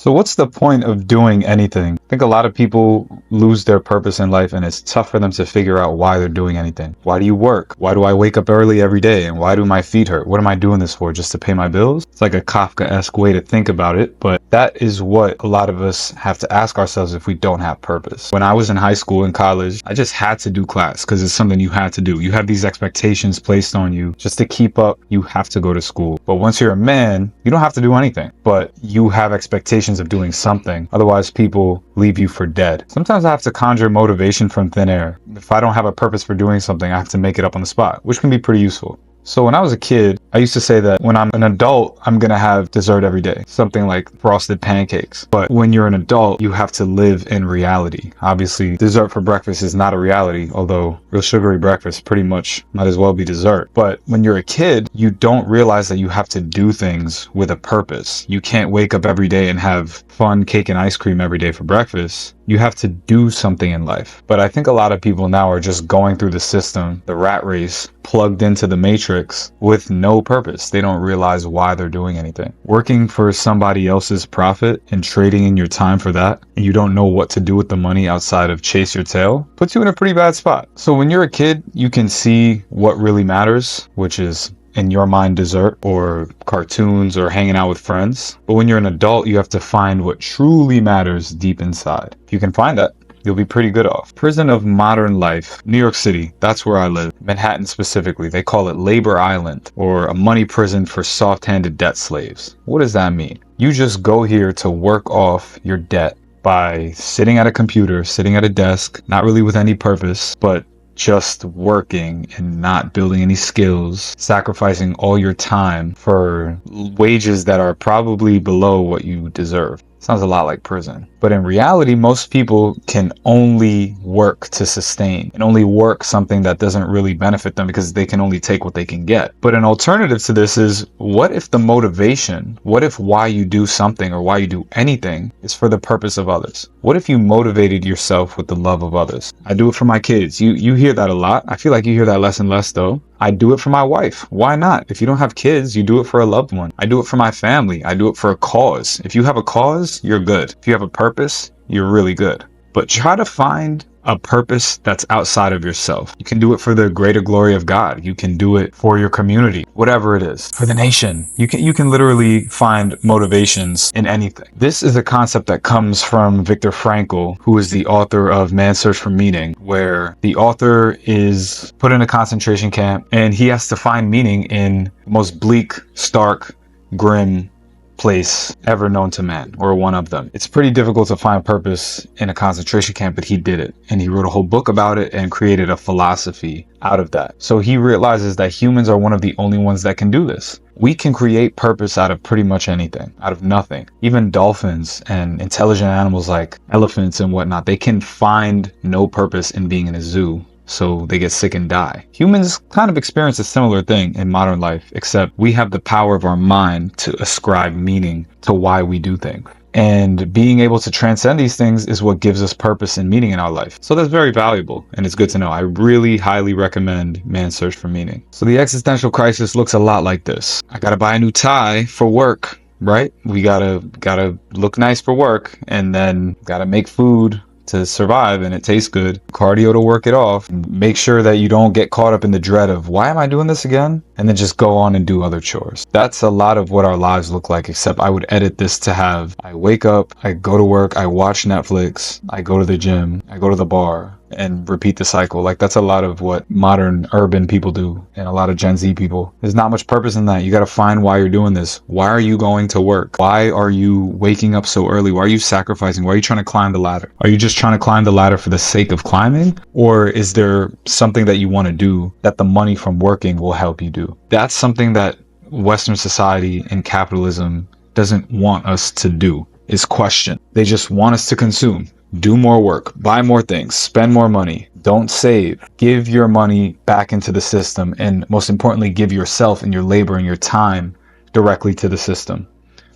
So what's the point of doing anything? I think a lot of people lose their purpose in life, and it's tough for them to figure out why they're doing anything. Why do you work? Why do I wake up early every day? And why do my feet hurt? What am I doing this for? Just to pay my bills? It's like a Kafka-esque way to think about it, but that is what a lot of us have to ask ourselves if we don't have purpose. When I was in high school and college, I just had to do class because it's something you had to do. You have these expectations placed on you just to keep up. You have to go to school. But once you're a man, you don't have to do anything, but you have expectations of doing something. Otherwise, people leave you for dead. Sometimes I have to conjure motivation from thin air. If I don't have a purpose for doing something, I have to make it up on the spot, which can be pretty useful. So when I was a kid, I used to say that when I'm an adult, I'm going to have dessert every day, something like frosted pancakes. But when you're an adult, you have to live in reality. Obviously, dessert for breakfast is not a reality, although real sugary breakfast pretty much might as well be dessert. But when you're a kid, you don't realize that you have to do things with a purpose. You can't wake up every day and have fun cake and ice cream every day for breakfast. You have to do something in life. But I think a lot of people now are just going through the system, the rat race, plugged into the matrix with no purpose. They don't realize why they're doing anything. Working for somebody else's profit and trading in your time for that, and you don't know what to do with the money outside of chase your tail, puts you in a pretty bad spot. So when you're a kid, you can see what really matters, which is in your mind dessert or cartoons or hanging out with friends. But when you're an adult, you have to find what truly matters deep inside. If you can find that, you'll be pretty good off. Prison of modern life. New York City, that's where I live. Manhattan specifically. They call it Labor Island, or a money prison for soft-handed debt slaves. What does that mean? You just go here to work off your debt by sitting at a computer, sitting at a desk, not really with any purpose, but just working and not building any skills, sacrificing all your time for wages that are probably below what you deserve. Sounds a lot like prison. But in reality, most people can only work to sustain and only work something that doesn't really benefit them because they can only take what they can get. But an alternative to this is, what if the motivation, what if why you do something or why you do anything is for the purpose of others? What if you motivated yourself with the love of others? I do it for my kids. You hear that a lot. I feel like you hear that less and less though. I do it for my wife. Why not? If you don't have kids, you do it for a loved one. I do it for my family. I do it for a cause. If you have a cause, you're good. If you have a purpose, you're really good. But try to find a purpose that's outside of yourself. You can do it for the greater glory of God. You can do it for your community, whatever it is, for the nation. You can literally find motivations in anything. This is a concept that comes from Victor Frankl, who is the author of Man's Search for Meaning, where the author is put in a concentration camp and he has to find meaning in the most bleak, stark, grim place ever known to man, or one of them. It's pretty difficult to find purpose in a concentration camp, but he did it. And he wrote a whole book about it and created a philosophy out of that. So he realizes that humans are one of the only ones that can do this. We can create purpose out of pretty much anything, out of nothing. Even dolphins and intelligent animals like elephants and whatnot, they can find no purpose in being in a zoo. So they get sick and die. Humans kind of experience a similar thing in modern life, except we have the power of our mind to ascribe meaning to why we do things. And being able to transcend these things is what gives us purpose and meaning in our life. So that's very valuable, and it's good to know. I really highly recommend Man's Search for Meaning. So the existential crisis looks a lot like this. I gotta buy a new tie for work, right? We gotta look nice for work, and then gotta make food to survive, and it tastes good. Cardio to work it off. Make sure that you don't get caught up in the dread of, why am I doing this again? And then just go on and do other chores. That's a lot of what our lives look like, except I would edit this to have, I wake up, I go to work, I watch Netflix, I go to the gym, I go to the bar, and repeat the cycle. Like, that's a lot of what modern urban people do, and a lot of Gen Z people. There's not much purpose in that. You got to find why you're doing this. Why are you going to work? Why are you waking up so early? Why are you sacrificing? Why are you trying to climb the ladder? Are you just trying to climb the ladder for the sake of climbing? Or is there something that you want to do that the money from working will help you do? That's something that Western society and capitalism doesn't want us to do, is question. They just want us to consume. Do more work, buy more things, spend more money, don't save, give your money back into the system, and most importantly, give yourself and your labor and your time directly to the system.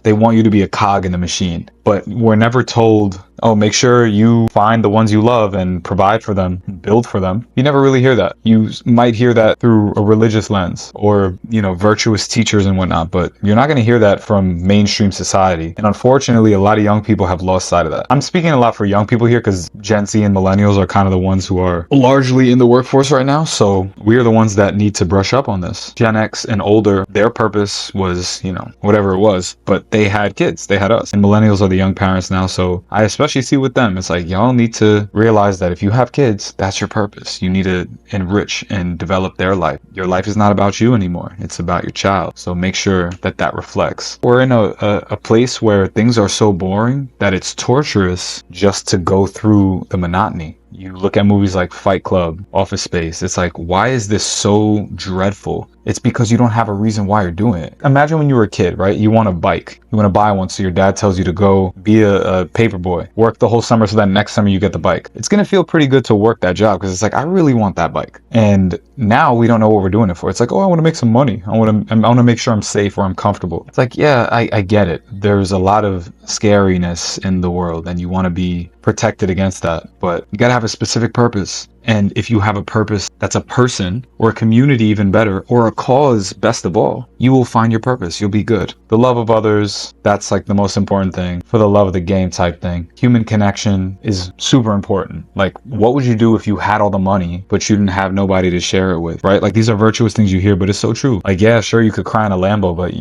They want you to be a cog in the machine, but we're never told oh, make sure you find the ones you love and provide for them, build for them. You never really hear that. You might hear that through a religious lens or, virtuous teachers and whatnot, but you're not going to hear that from mainstream society. And unfortunately, a lot of young people have lost sight of that. I'm speaking a lot for young people here because Gen Z and millennials are kind of the ones who are largely in the workforce right now. So we are the ones that need to brush up on this. Gen X and older, their purpose was, whatever it was, but they had kids, they had us. And millennials are the young parents now. So I especially see with them, it's like, y'all need to realize that if you have kids, that's your purpose. You need to enrich and develop their life. Your life is not about you anymore. It's about your child. So make sure that that reflects. We're in a place where things are so boring that it's torturous just to go through the monotony. You look at movies like Fight Club, Office Space. It's like, why is this so dreadful? It's because you don't have a reason why you're doing it. Imagine when you were a kid, right? You want a bike. You want to buy one, so your dad tells you to go be a paper boy. Work the whole summer so that next summer you get the bike. It's going to feel pretty good to work that job because it's like, I really want that bike. And now we don't know what we're doing it for. It's like, oh, I want to make some money. I want to make sure I'm safe or I'm comfortable. It's like, yeah, I get it. There's a lot of scariness in the world and you want to be protected against that. But you got to have a specific purpose. And if you have a purpose that's a person or a community, even better, or a cause, best of all, you will find your purpose. You'll be good. The love of others, that's like the most important thing. For the love of the game type thing. Human connection is super important. Like, what would you do if you had all the money, but you didn't have nobody to share it with, right? Like, these are virtuous things you hear, but it's so true. Like, yeah, sure, you could cry in a Lambo, but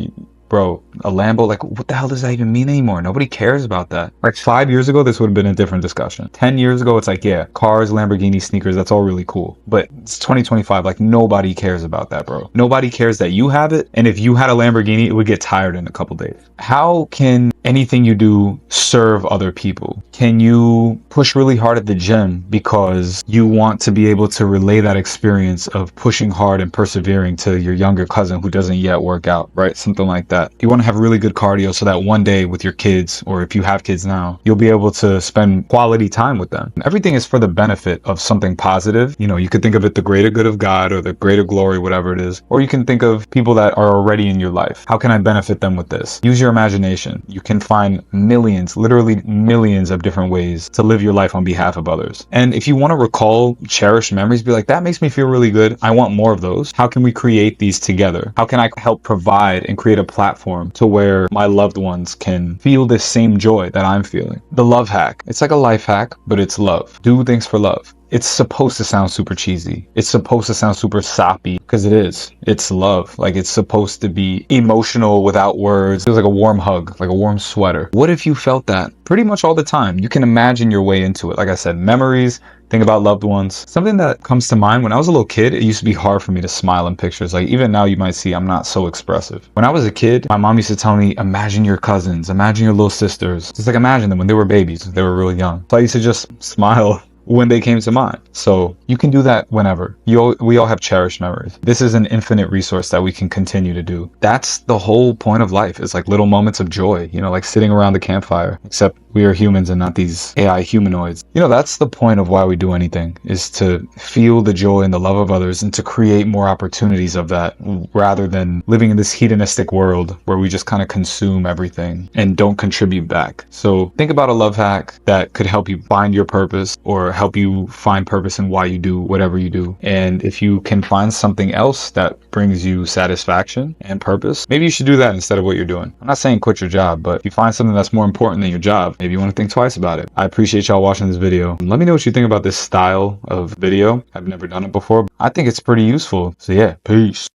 bro, a Lambo, like, what the hell does that even mean anymore? Nobody cares about that. Like 5 years ago, this would have been a different discussion. 10 years ago, it's like, yeah, cars, Lamborghini, sneakers, that's all really cool. But it's 2025, like nobody cares about that, bro. Nobody cares that you have it. And if you had a Lamborghini, it would get tired in a couple days. How can anything you do serve other people? Can you push really hard at the gym because you want to be able to relay that experience of pushing hard and persevering to your younger cousin who doesn't yet work out, right? Something like that. You want to have really good cardio so that one day with your kids, or if you have kids now, you'll be able to spend quality time with them. Everything is for the benefit of something positive. You could think of it the greater good of God or the greater glory, whatever it is. Or you can think of people that are already in your life. How can I benefit them with this? Use your imagination. You can find millions, literally millions of different ways to live your life on behalf of others. And if you want to recall cherished memories, be like, that makes me feel really good. I want more of those. How can we create these together? How can I help provide and create a platform to where my loved ones can feel this same joy that I'm feeling? The love hack. It's like a life hack, but it's love. Do things for love. It's supposed to sound super cheesy. It's supposed to sound super soppy because it is. It's love. Like, it's supposed to be emotional without words. It was like a warm hug, like a warm sweater. What if you felt that pretty much all the time? You can imagine your way into it. Like I said, memories, think about loved ones. Something that comes to mind, when I was a little kid, it used to be hard for me to smile in pictures. Like, even now you might see I'm not so expressive. When I was a kid, my mom used to tell me, imagine your cousins, imagine your little sisters. Just like imagine them when they were babies, they were really young. So I used to just smile when they came to mind. So you can do that whenever. We all have cherished memories. This is an infinite resource that we can continue to do. That's the whole point of life. It's like little moments of joy, like sitting around the campfire, except we are humans and not these AI humanoids. That's the point of why we do anything, is to feel the joy and the love of others and to create more opportunities of that, rather than living in this hedonistic world where we just kind of consume everything and don't contribute back. So think about a love hack that could help you find your purpose or help you find purpose in why you do whatever you do. And if you can find something else that brings you satisfaction and purpose, maybe you should do that instead of what you're doing. I'm not saying quit your job, but if you find something that's more important than your job, maybe you want to think twice about it. I appreciate y'all watching this video. Let me know what you think about this style of video. I've never done it before. I think it's pretty useful. So yeah, peace.